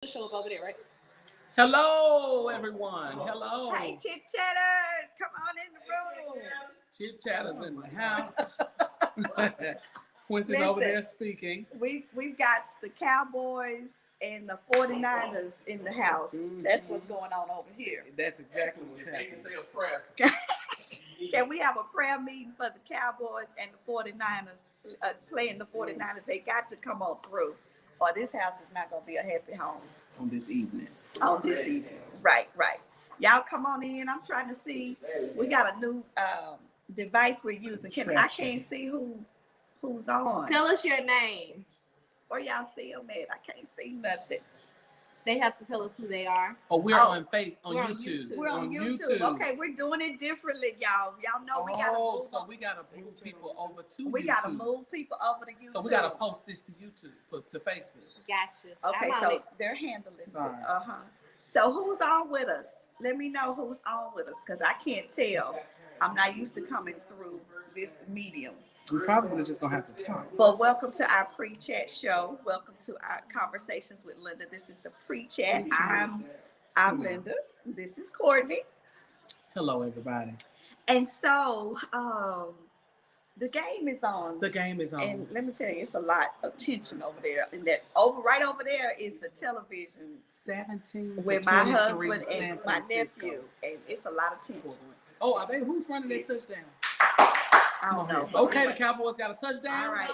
Show up over there, right? Hello, everyone. Hello. Hey, chit chatters, come on in the room. Chit chatters in the house. Quincy's over there speaking. We've got the Cowboys and the 49ers in the house. That's what's going on over here. That's exactly what's happening. Say a prayer. Can we have a prayer meeting for the Cowboys and the 49ers, playing the 49ers? They got to come on through, or this house is not going to be a happy home. On this evening. On this evening. Right. Y'all come on in. I'm trying to see. We got a new device we're using. I can't see who's on. Tell us your name. Where y'all see them at? I can't see nothing. They have to tell us who they are. Oh, we're on YouTube. We're on YouTube. Okay, we're doing it differently, y'all. Y'all know we gotta move. So we gotta move people over to We YouTube. gotta move people over to YouTube. So we gotta post this to YouTube, to Facebook. Gotcha. Okay, so they're handling it. Sorry. So who's on with us? Let me know who's on with us, because I can't tell. I'm not used to coming through this medium. We probably just gonna have to talk. But welcome to our pre-chat show. Welcome to our conversations with Linda. This is the pre-chat. I'm Linda. This is Courtney. Hello, everybody. And so the game is on. The game is on. And let me tell you, it's a lot of tension over there. And that right over there is the television 17 with my husband and my nephew. And it's a lot of tension. Oh, are they? Who's running that touchdown? I don't know. Okay, the Cowboys got a touchdown. All right.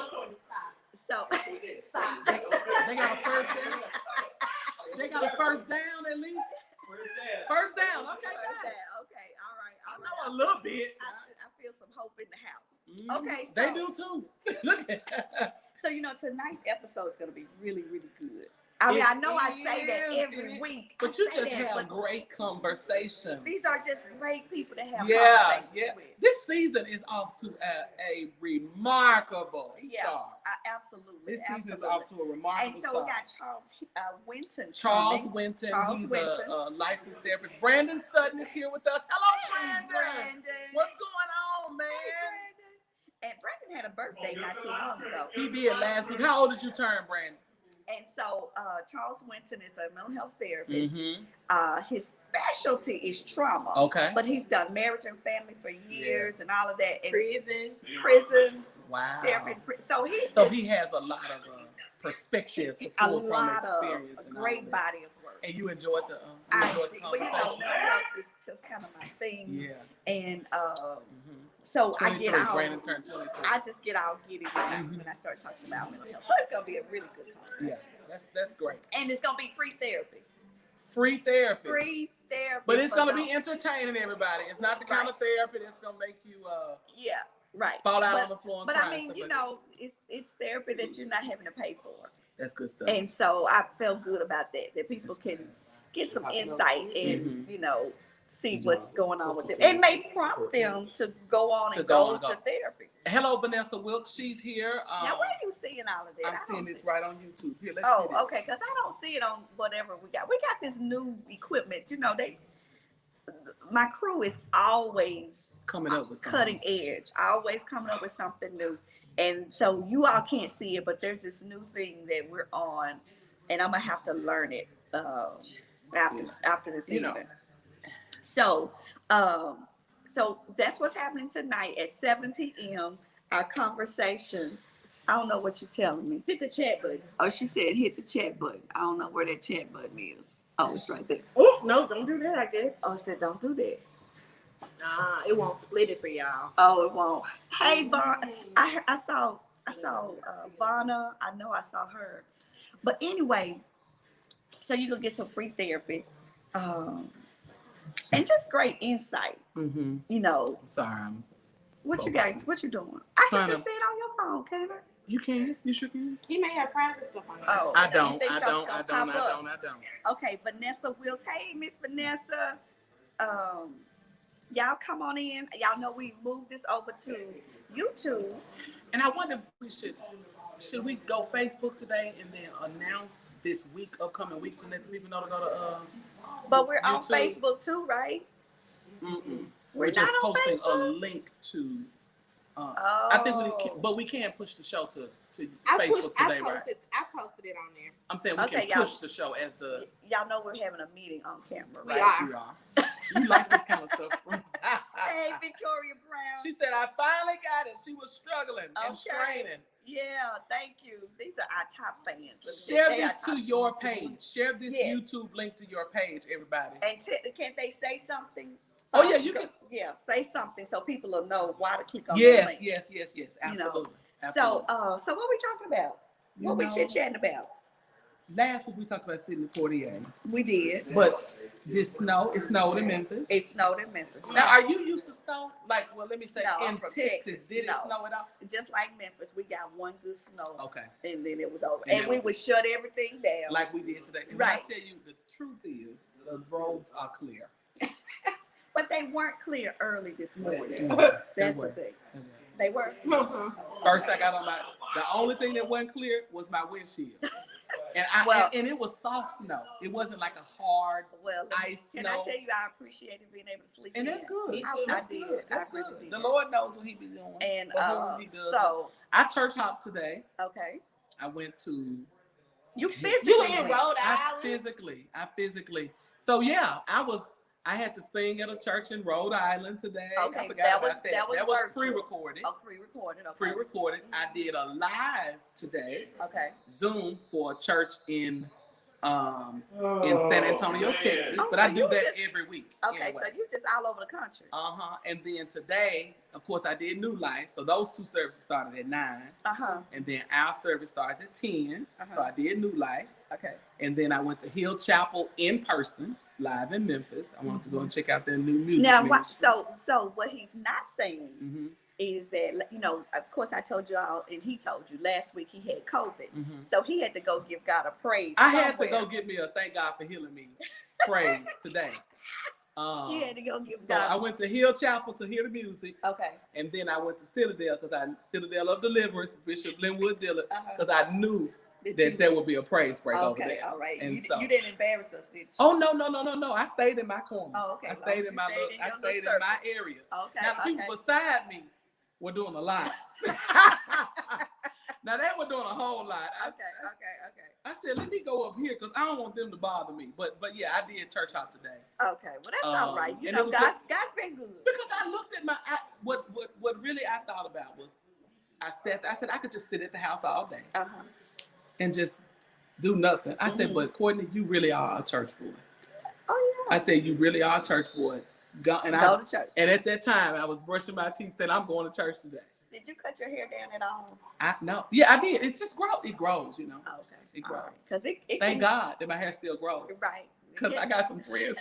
So they got a first down. They got a first down at least. First down. Okay, got it. Okay, all right. I know a little bit. I feel some hope in the house. Okay, so they do too. Look at. So tonight's episode is going to be really, really good. I mean, I know I say that every week, but you just have great conversations. These are just great people to have conversations with. This season is off to a remarkable start. Absolutely. This season is off to a remarkable start. And so we got Charles Winton. Charles Winton. He's a licensed therapist. Brandon Sutton is here with us. Hello, Brandon. What's going on, man? And Brandon had a birthday not too long ago. He did last week. How old did you turn, Brandon? And so Charles Winton is a mental health therapist. His specialty is trauma. Okay. But he's done marriage and family for years and all of that. And prison. Wow. Therapy. So he has a lot of perspective to pull from experience. A great body of work. And you enjoyed the conversation. Mental health is just kind of my thing. Yeah. And so I get all. Brandon turned 23. I just get all giddy when I start talking about mental health. So it's gonna be a really good conversation. Yeah, that's great. And it's gonna be free therapy. Free therapy. Free therapy. But it's gonna be entertaining, everybody. It's not the kind of therapy that's gonna make you fall out on the floor and cry. But I mean, it's therapy that you're not having to pay for. That's good stuff. And so I felt good about that people can get some insight and see what's going on with them. It may prompt them to go on and go to therapy. Hello, Vanessa Wilkes. She's here. Now, where are you seeing all of that? I'm seeing this right on YouTube. Here, let's see this. Okay, because I don't see it on whatever we got. We got this new equipment. My crew is always coming up with cutting edge, always coming up with something new. And so you all can't see it, but there's this new thing that we're on, and I'm gonna have to learn it after this evening. So that's what's happening tonight at 7 p.m. Our conversations. I don't know what you're telling me. Hit the chat button. Oh, she said hit the chat button. I don't know where that chat button is. Oh, it's right there. Oh, no, don't do that, I guess. Oh, it said don't do that. It won't split it for y'all. Oh, it won't. Hey, Vaughn. I saw Vanna. I know I saw her. But anyway, so you can get some free therapy. And just great insight. I'm sorry. What you got? What you doing? I can just see it on your phone, can't I? You can. You sure can. He may have private stuff on there. Oh, I don't. Okay, Vanessa Wilkes. Hey, Miss Vanessa. Y'all come on in. Y'all know we moved this over to YouTube. And I wonder if should we go Facebook today and then announce this upcoming week to let the people know to go to But we're YouTube. on Facebook too, right? We're just not on posting Facebook? a link to I think but we can't push the show to I Facebook today, I right? posted it on there. I'm saying we Okay, can push the show as the. Y'all know we're having a meeting on camera, We right? are. We are. You like this kind of stuff. Hey, Victoria Brown. She said, I finally got it. She was struggling and Okay. straining. Yeah, thank you. These are our top fans. Share They this are to top your YouTubers. page. Share this Yes. YouTube link to your page, everybody. And can't they say something? Oh, yeah, you can. Yeah, say something so people will know why to click on Yes, the link. yes. Absolutely. So, Absolutely. so what we talking about? You What we know, chit-chatting about? Last week we talked about Sidney Poitier. We did. But it snowed in Memphis. It snowed in Memphis. Now, are you used to snow? Like, well, let me say, No, I'm in from Texas, Texas. did it No. snow at all? Just like Memphis, we got one good snow, Okay. and then it was over. And And we would shut everything down. Like we did today. And Right. when I tell you, the truth is, the roads are clear. But they weren't clear early this morning. They That's were. the thing. They were. First, I got on the only thing that wasn't clear was my windshield. And Well- and it was soft snow. It wasn't like a hard Well, ice can I snow. tell you, I appreciated being able to sleep. And in. that's good. I That's did. good. That's I really good. did. The Lord knows what He be doing. And for whom He does. so, I church hopped today. okay, I went to. you You physically in went. Rhode I Island? physically. So yeah, I had to sing at a church in Rhode Island today. Okay, I forgot that about was- that was virtual. pre-recorded. Oh, pre-recorded. Okay. Pre-recorded. I did a live today, Okay. Zoom, for a church in San Antonio, Texas. Oh, But so I do you that just- every week. Okay. anyway. So you just all over the country. And then today, of course, I did New Life. So those two services started at 9, and then our service starts at 10. So I did New Life, Okay. and then I went to Hill Chapel in person, live in Memphis. I wanted to go and check out their new music. Now, ministry. so what he's not saying Mhm, is that, of course, I told you all, and he told you last week he had COVID, mhm. so he had to go give God a praise. I had to somewhere. go get me a thank God for healing me praise today. You had to go give So God. I went to Hill Chapel to hear the music, Okay. and then I went to Citadel Citadel of Deliverance, Bishop Linwood Dillard, because I knew that there would be a praise break over Okay. there. All right. And You, so, you didn't embarrass us, did you? oh no! I stayed in my corner. Oh, okay. I As long stayed as in you my stayed little, in I your stayed little in my area. Okay. Now the people Okay. beside me were doing a lot. Now they were doing a whole lot. Okay. I said, let me go up here because I don't want them to bother me. But yeah, I did church hop today Okay. Well, that's all right. You and know, it was God's been good. because I looked at what really I thought about was I said I could just sit at the house all day and just do nothing. I said, but Courtney, you really are a church boy. Oh yeah. I said, you really are a church boy. Go to church. And at that time, I was brushing my teeth, saying, I'm going to church today. Did you cut your hair down at all? No, yeah, I did. It's just growth. It grows, Okay. It All grows. right. 'Cause it Thank can- God that my hair still grows. Right. Because Yeah. I got some friends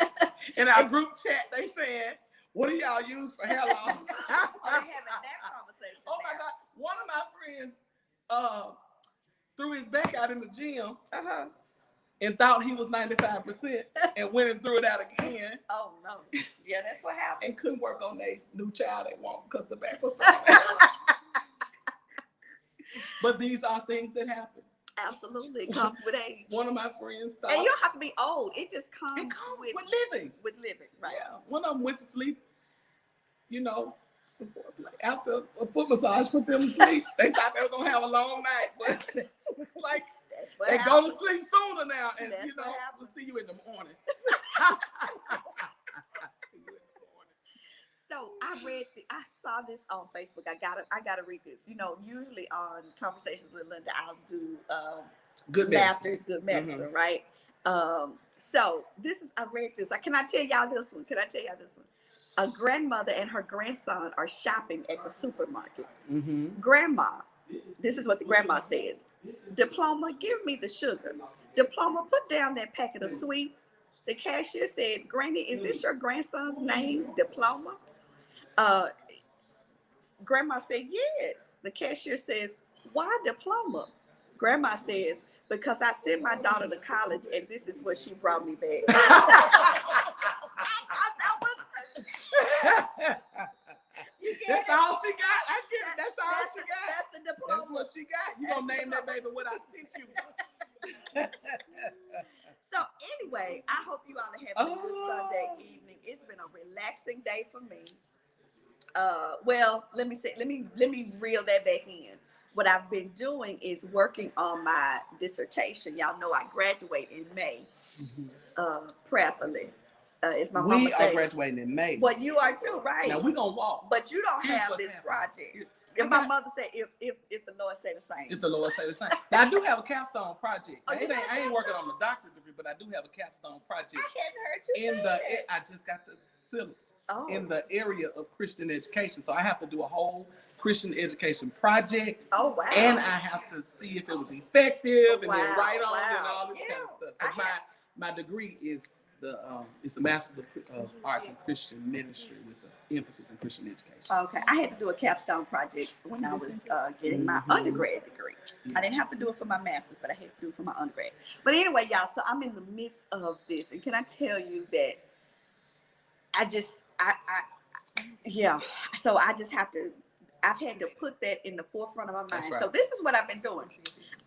in our group chat. They said, "What do y'all use for hair loss?" Oh, they're having that conversation. Oh my now. God! One of my friends threw his back out in the gym and thought he was 95% and went and threw it out again Oh no. Yeah, that's what happened. and couldn't work on their new child they want because the back was. But these are things that happen. Absolutely. It comes with age. One of my friends thought And you don't have to be old. It just comes, it comes with with living. living. Right. Yeah, one of them went to sleep, after a foot massage, put them to sleep. They thought they were going to have a long night, but it's like That's what they happened. go to sleep sooner now, and That's what we'll happens. see you in the morning. So I saw this on Facebook. I gotta read this. Usually on Conversations with Linda, I'll do Good laughter medicine. is good medicine, right? So I read this. Can I tell y'all this one? A grandmother and her grandson are shopping at the supermarket. Mm-hmm. Grandma, this is what the grandma says. Diploma, give me the sugar. Diploma, put down that packet of sweets. The cashier said, Granny, is this your grandson's name, Diploma? Grandma said, yes. The cashier says, why Diploma? Grandma says, because I sent my daughter to college and this is what she brought me back. That's all she got. I get it. That's all she got. That's the diploma. That's what she got. You gonna name that baby what I sent you. So anyway, I hope you all are having a good Sunday evening. It's been a relaxing day for me. Well, let me reel that back in. What I've been doing is working on my dissertation. Y'all know I graduate in May, prayerfully. Is my mama We are saying. graduating in May. Well, you are too, right? Now we're gonna walk. But you don't Here's have what's this happening. project. If my mother said, if the Lord say the same. If the Lord say the same. Now I do have a capstone project. Oh, Now, you got a I ain't working capstone? on the doctorate degree, but I do have a capstone project I hadn't heard you in say the. that. I just got the syllabus Oh. in the area of Christian education, so I have to do a whole Christian education project. Oh wow. And I have to see if it was effective, and then Wow, write on it and wow. all this kind of stuff. I Because my degree is it's a Master's of Arts in Christian Ministry with the emphasis in Christian education. Okay, I had to do a capstone project when I was getting my undergrad degree. I didn't have to do it for my master's, but I had to do it for my undergrad. But anyway, y'all, so I'm in the midst of this, and can I tell you that so I just have to, I've had to put that in the forefront of my mind. That's right. So this is what I've been doing.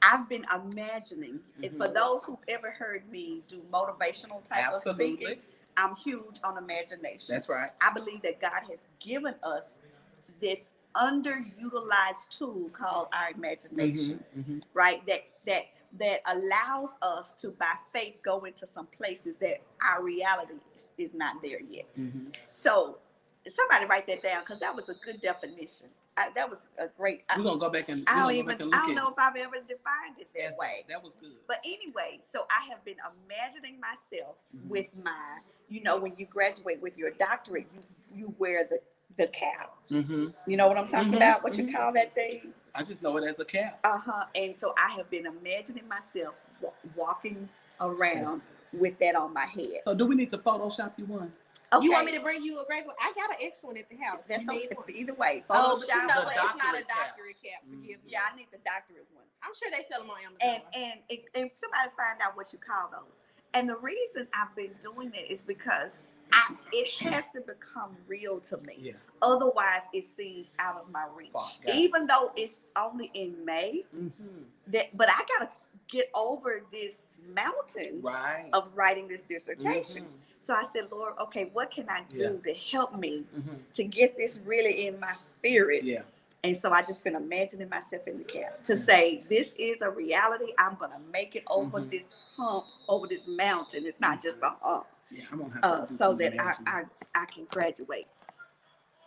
I've been imagining, and for those who've ever heard me do motivational type of speaking, I'm huge on imagination. That's right. I believe that God has given us this underutilized tool called our imagination, right? That allows us to, by faith, go into some places that our reality is not there yet. So somebody write that down, because that was a good definition. That was a great. We're gonna go back and I don't look know if I've ever defined it that way. That was good. But anyway, so I have been imagining myself with my, when you graduate with your doctorate, you wear the cap. You know what I'm talking about? What you call that thing? I just know it as a cap. And so I have been imagining myself walking around with that on my head. So do we need to Photoshop you one? Okay. You want me to bring you a graduate? I got an extra one at the house. That's You need okay. one? Either way. Oh, but you Photoshop. know what? It's not a doctorate cap. doctorate cap. Forgive me. Yeah, I need the doctorate one. I'm sure they sell them on Amazon. And somebody find out what you call those. And the reason I've been doing that is because it has to become real to me. Yeah. Otherwise, it seems out of my reach. Even though it's only in May, but I gotta get over this mountain of writing this dissertation. So I said, Lord, okay, what can I do to help me to get this really in my spirit? Yeah. And so I just been imagining myself in the cap to say, this is a reality. I'm gonna make it over this hump, over this mountain. It's not just a hump. Yeah, I'm gonna have to do so some that imagining. I can graduate.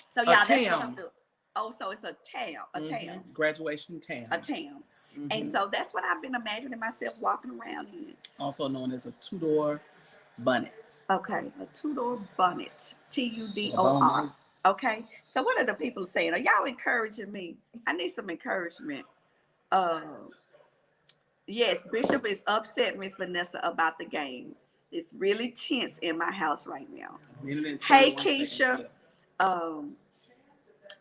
So y'all, that's what I'm town. doing. Oh, so it's a town, Graduation town. a town. And so that's what I've been imagining myself walking around in. Also known as a two-door bonnet. Okay, a two-door bonnet, TUDOR. Okay, so what are the people saying? Are y'all encouraging me? I need some encouragement. Yes, Bishop is upset, Miss Vanessa, about the game. It's really tense in my house right now. Hey, Keisha.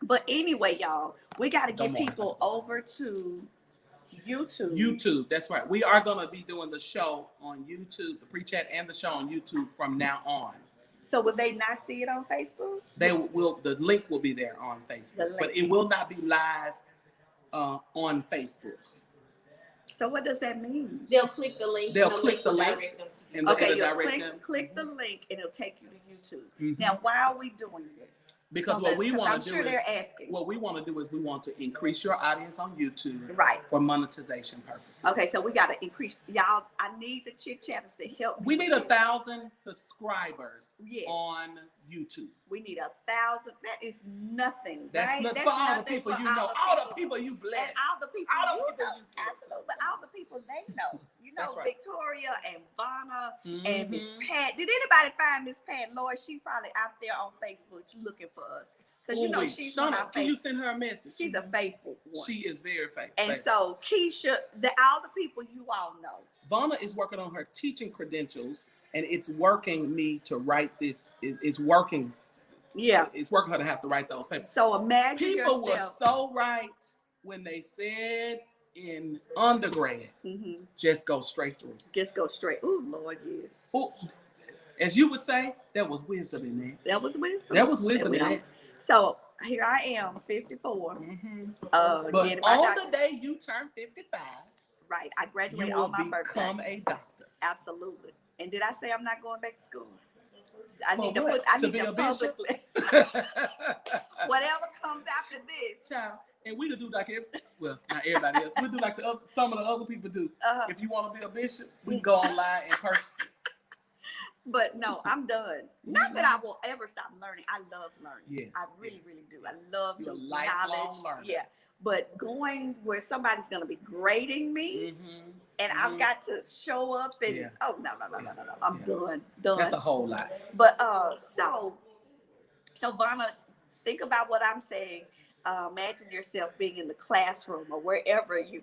But anyway, y'all, we got to get people over to YouTube. YouTube, that's right. We are going to be doing the show on YouTube, the pre-chat and the show on YouTube from now on. So will they not see it on Facebook? They will. The link will be there on Facebook, but it will not be live on Facebook. So what does that mean? They'll click the link. They'll click the link. Direct them to And Okay, it'll you'll direct them. click the link and it'll take you to YouTube. Now, why are we doing this? Because So what that- we 'cause want I'm to do sure is they're asking. what we want to do is we want to increase your audience on YouTube, Right. for monetization purposes. Okay, so we got to increase. Y'all, I need the chit chatters to help me. We need with this. 1,000 subscribers Yes. on YouTube. We need 1,000. That is nothing. That's right? not That's for all the nothing people for you know, all the people you and bless. all the people All the you people know. you give. Absolutely, but all the people they know. You know, That's right. Victoria and Vanna and Mhm. Miss Pat. Did anybody find Miss Pat? Lord, she probably out there on Facebook looking for us because you know Ooh-wee. she's one of Shona, our can you faithful. send her a message? She's a faithful one. She is very faithful. And so Keisha, all the people you all know. Vanna is working on her teaching credentials, and it's working me to write this. It's working. Yeah. It's working her to have to write those papers. So imagine People were yourself. so right when they said in undergrad, just go straight through. Just go straight. Ooh, Lord, yes. Ooh, as you would say, there was wisdom in that. That was wisdom. There was wisdom in that. So here I am, 54. But getting my on doctorate. the day you turn 55, Right, I you graduated will on my birthday. become a doctor. Absolutely. And did I say I'm not going back to school? I For need to what? put. I To need be to a bishop? publicly. whatever comes after this. Child, and we could do like well, not everybody else. We do like some of the other people do. If you want to be a bishop, we can go online and purchase it. But no, I'm done. Not that I will ever stop learning. I love learning. Yes, I really, really do. I love You're the a lifelong knowledge. learner. Yeah. But going where somebody's going to be grading me and I've got to show up and, no. I'm done. That's a whole lot. But so Vonna, think about what I'm saying. Imagine yourself being in the classroom or wherever you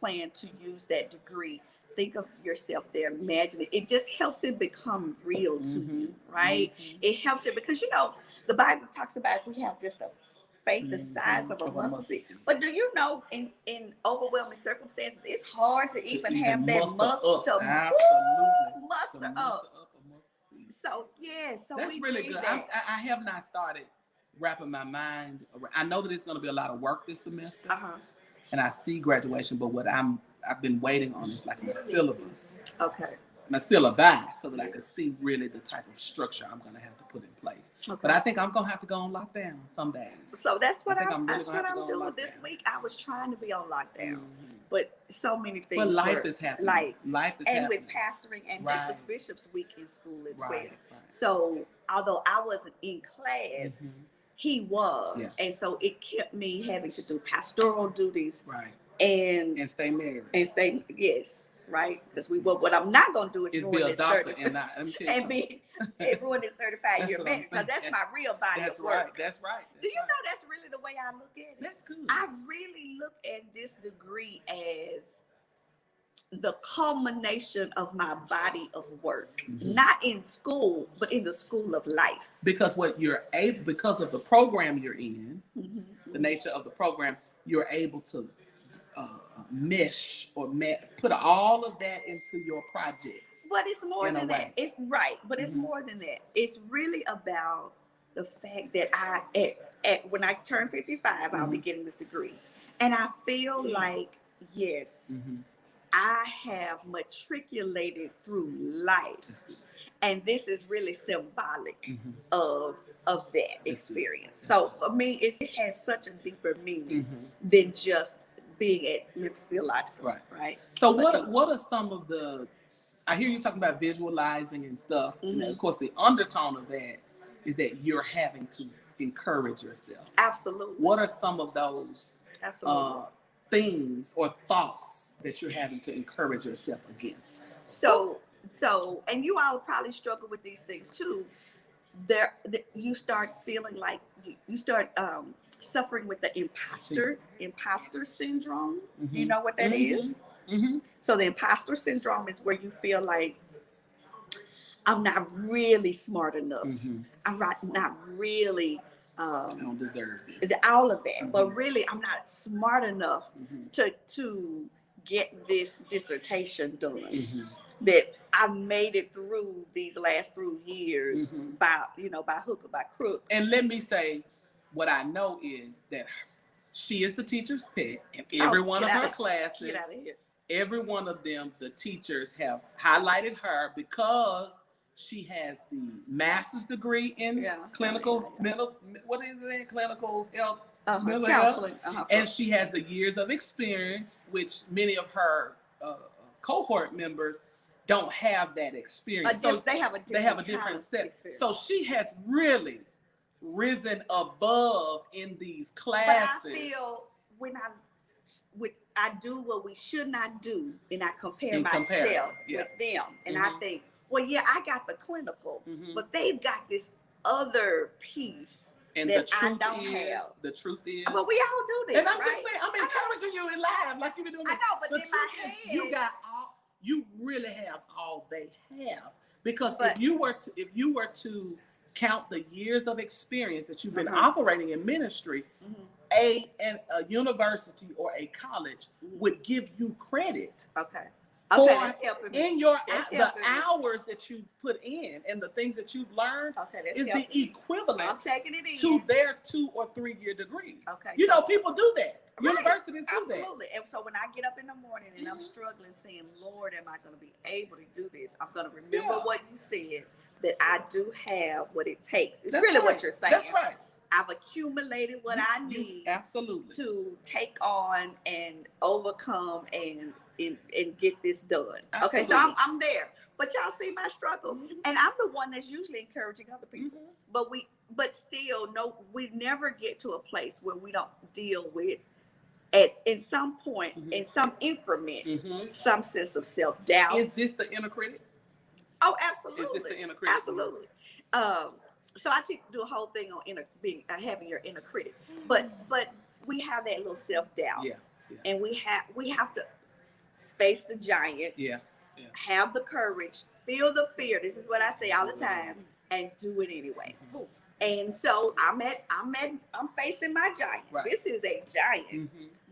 plan to use that degree. Think of yourself there. Imagine it. It just helps it become real to you, right? It helps it because the Bible talks about we have just a faith the size of a mustard seed. But do you know, in overwhelming circumstances, it's hard to even have that muscle to muster up. So that's really good. I have not started wrapping my mind around. I know that it's going to be a lot of work this semester, and I see graduation. But what I've been waiting on is like my syllabus. Okay. My syllabi, so that I can see really the type of structure I'm going to have to put in place. Okay. But I think I'm going to have to go on lockdown some days. So that's what I'm doing this week. I was trying to be on lockdown, but so many things. But life is happening. Life is happening. And with pastoring, and this was Bishop's week in school as well. Right. So although I wasn't in class, he was. Yeah. And so it kept me having to do pastoral duties. Right. And stay married. Yes. Right, because what I'm not gonna do is be a doctor and ruin this 35-year marriage, because that's my real body of work. That's right. Do you know that's really the way I look at it? That's good. I really look at this degree as the culmination of my body of work, not in school, but in the school of life. Because because of the program you're in, the nature of the program, you're able to mesh or put all of that into your projects. But it's more than that. It's right, but it's more than that. It's really about the fact that when I turn 55, I'll be getting this degree, and I feel like I have matriculated through life, and this is really symbolic of that experience. So for me, it has such a deeper meaning than just being at Memphis Theological, right? So what are some of the? I hear you talking about visualizing and stuff, and of course the undertone of that is that you're having to encourage yourself. Absolutely. What are some of those things or thoughts that you're having to encourage yourself against? So, and you all probably struggle with these things too. You start feeling like you start suffering with the imposter syndrome. Do you know what that is? So the imposter syndrome is where you feel like I'm not really smart enough. I'm not really. I don't deserve this. All of that, but really, I'm not smart enough to get this dissertation done. That I made it through these last 3 years by hook or by crook. And let me say, what I know is that she is the teacher's pet in every one of her classes. Every one of them, the teachers have highlighted her because she has the master's degree in clinical mental. What is it? Clinical health, mental counseling, health, and she has the years of experience, which many of her cohort members don't have that experience. So they have a different set. So she has really risen above in these classes. But I feel when I do what we should not do, and I compare myself with them, and I think, well, yeah, I got the clinical, but they've got this other piece and that I don't have. The truth is, but we all do this. And I'm just saying, I'm encouraging you in live, like you've been doing. I know, but in my head, you really have all they have, because if you were to count the years of experience that you've been operating in ministry, a university or a college would give you credit. That's helping me. In the hours that you've put in and the things that you've learned is the equivalent to their 2 or 3 year degrees. People do that. Universities do that. Absolutely. And so when I get up in the morning and I'm struggling, saying, Lord, am I going to be able to do this? I'm going to remember what you said, that I do have what it takes. It's really what you're saying. That's right. I've accumulated what I need absolutely to take on and overcome and get this done. Absolutely. Okay, so I'm there. But y'all see my struggle, and I'm the one that's usually encouraging other people. But still, no, we never get to a place where we don't deal with, in some point, in some increment, some sense of self-doubt. Is this the inner critic? Oh, absolutely. Is this the inner critic? Absolutely. So I do a whole thing on having your inner critic, but we have that little self-doubt, and we have to face the giant. Have the courage, feel the fear. This is what I say all the time, and do it anyway. And so I'm facing my giant. Right. This is a giant,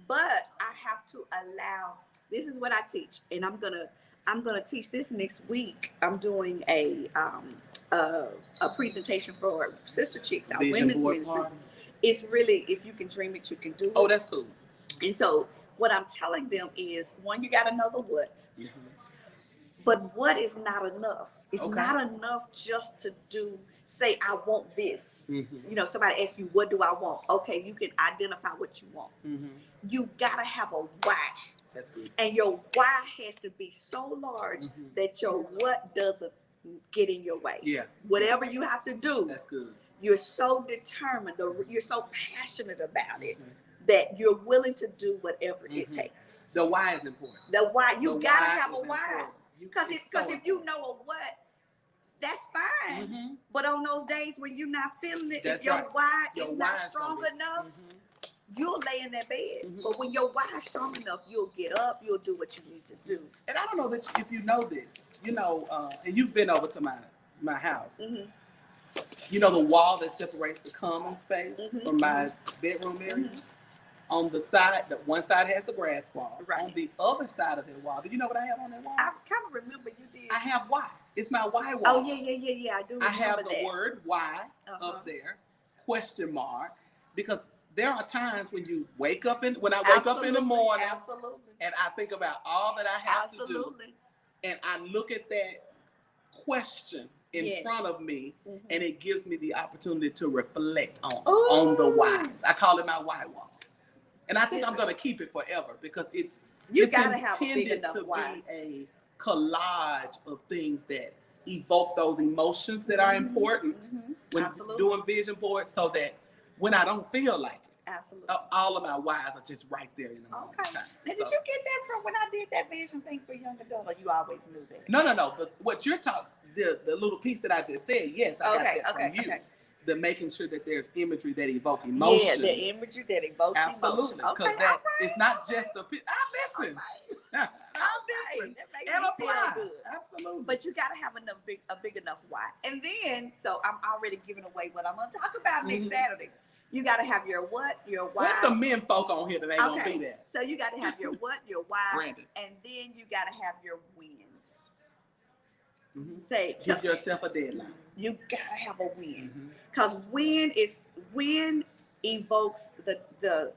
but I have to allow. This is what I teach, and I'm gonna teach this next week. I'm doing a presentation for Sister Chicks, our women's ministry. It's really, if you can dream it, you can do it. Oh, that's cool. And so what I'm telling them is, one, you got to know the what. But what is not enough? It's not enough just to say, I want this. You know, somebody asks you, what do I want? Okay, you can identify what you want. You got to have a why. That's good. And your why has to be so large that your what doesn't get in your way. Whatever you have to do. That's good. You're so determined, you're so passionate about it that you're willing to do whatever it takes. The why is important. The why, you gotta have a why. Important. Because if you know a what, that's fine. But on those days when you're not feeling it, if your why is not strong enough, you'll lay in that bed. But when your why is strong enough, you'll get up, you'll do what you need to do. And I don't know that if you know this, you know, and you've been over to my house. You know the wall that separates the common space from my bedroom area? On the side, one side has the grass wall. On the other side of that wall, do you know what I have on that wall? I kind of remember you did. I have why. It's my why wall. Oh, yeah. I do remember I have that. the word why up there, question mark, because there are times when you wake up when I wake up in the morning, and I think about all that I have to do, and I look at that question in front of me, and it gives me the opportunity to reflect on the whys. I call it my why wall, and I think I'm going to keep it forever because it's gotta have a big enough to why. be a collage of things that evoke those emotions that are important when doing vision boards, so that when I don't feel like it, all of my whys are just right there in the moment. Now, did you get that from when I did that vision thing for young adult, or you always knew that? No. What you're talking, the little piece that I just said, yes, I got that from you. The making sure that there's imagery that evoke emotion. Yeah, the imagery that evokes emotion. Because that is not just the. I listen. I listen. And apply. Absolutely. But you got to have a big enough why. And then, so I'm already giving away what I'm going to talk about next Saturday. You got to have your what, your why. There's some men folk on here that ain't going to be there. So you got to have your what, your why, Brandon. And then you got to have your when. Give yourself a deadline. You gotta have a win, because when evokes the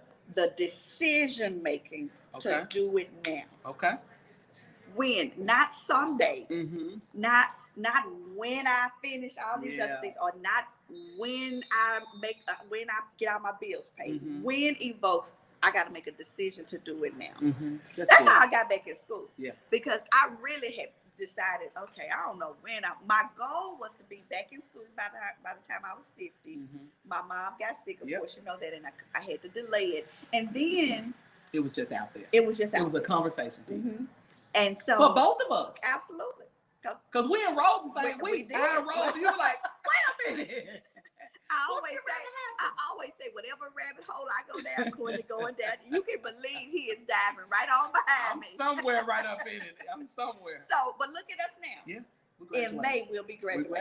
decision making to do it now. When, not someday, not when I finish all these other things, or not when I get all my bills paid. When evokes, I got to make a decision to do it now. That's how I got back in school. Because I really had decided, okay, I don't know when. My goal was to be back in school by the time I was 50. My mom got sick, of course, you know that, and I had to delay it. And then it was just out there. It was a conversation piece. And so for both of us, absolutely, because we enrolled the same week. I enrolled. You were like, wait a minute. I always say, whatever rabbit hole I go down, Courtney going down. You can believe he is diving right on behind me. I'm somewhere right up in it. I'm somewhere. So, but look at us now. Yeah. In May, we'll be graduating. We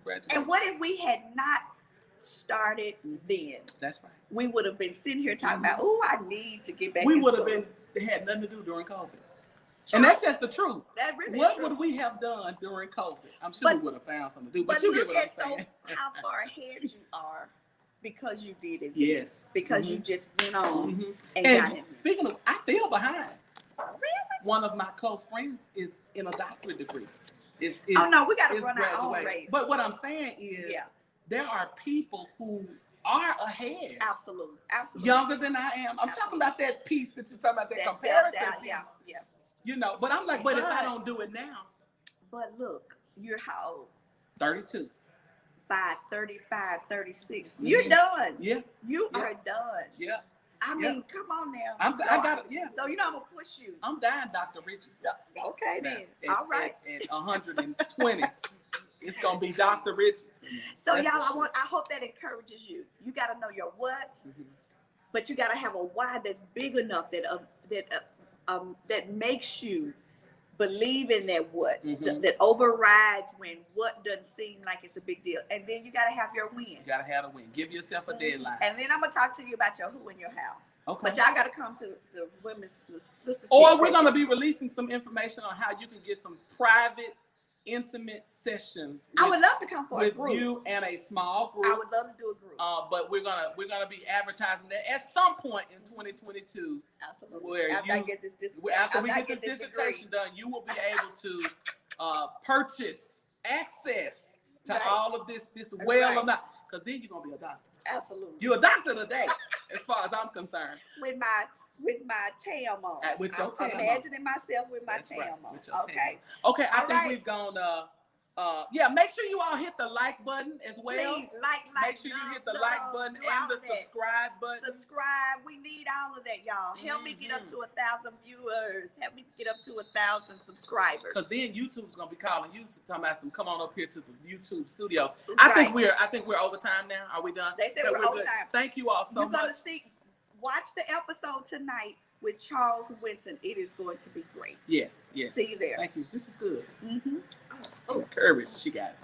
graduate. And what if we had not started then? That's right. We would have been sitting here talking about, oh, I need to get back. We would have had nothing to do during COVID. And that's just the truth. That really what is would we have done during COVID? I'm sure we would have found something to do. But you get what I'm saying. How far ahead you are because you did it. Yes. Because you just went on and got it. Speaking of, I feel behind. Really? One of my close friends is in a doctorate degree. We got to run our own race. But what I'm saying is, there are people who are ahead. Absolutely. Younger than I am. I'm talking about that piece that you're talking about, that comparison piece. Yeah. You know, but I'm like, but if I don't do it now. But look, you're how old? 32. By 35, 36. You're done. Yeah. You are done. Yeah. I mean, come on now. I got it. Yeah. So you know I'm gonna push you. I'm dying, Dr. Richardson. Okay then. All right. At 120, it's gonna be Dr. Richardson. So y'all, I hope that encourages you. You gotta know your what, but you gotta have a why that's big enough that makes you believe in that what, that overrides when what doesn't seem like it's a big deal. And then you got to have your win. You got to have a win. Give yourself a deadline. And then I'm going to talk to you about your who and your how. Okay. But y'all got to come to the sister. Or we're going to be releasing some information on how you can get some private, intimate sessions. I would love to come for a group. With you and a small group. I would love to do a group. But we're gonna be advertising that at some point in 2022. Absolutely. Where after we get this dissertation done, you will be able to purchase access to all of this well of not, because then you're gonna be a doctor. Absolutely. You're a doctor today, as far as I'm concerned. With my tam on. With your tam on. Imagining myself with my tam on. Okay. Okay, I think we've gone. Make sure you all hit the like button as well. Please, like. Make sure you hit the like button and the subscribe button. Subscribe. We need all of that, y'all. Help me get up to 1,000 viewers. Help me get up to 1,000 subscribers. Because then YouTube's gonna be calling you, talking about some. Come on up here to the YouTube studios. I think we're over time now. Are we done? They said we're over time. Thank you all so much. You're gonna watch the episode tonight with Charles Winton. It is going to be great. Yes. See you there. Thank you. This was good. Oh, courage. She got it.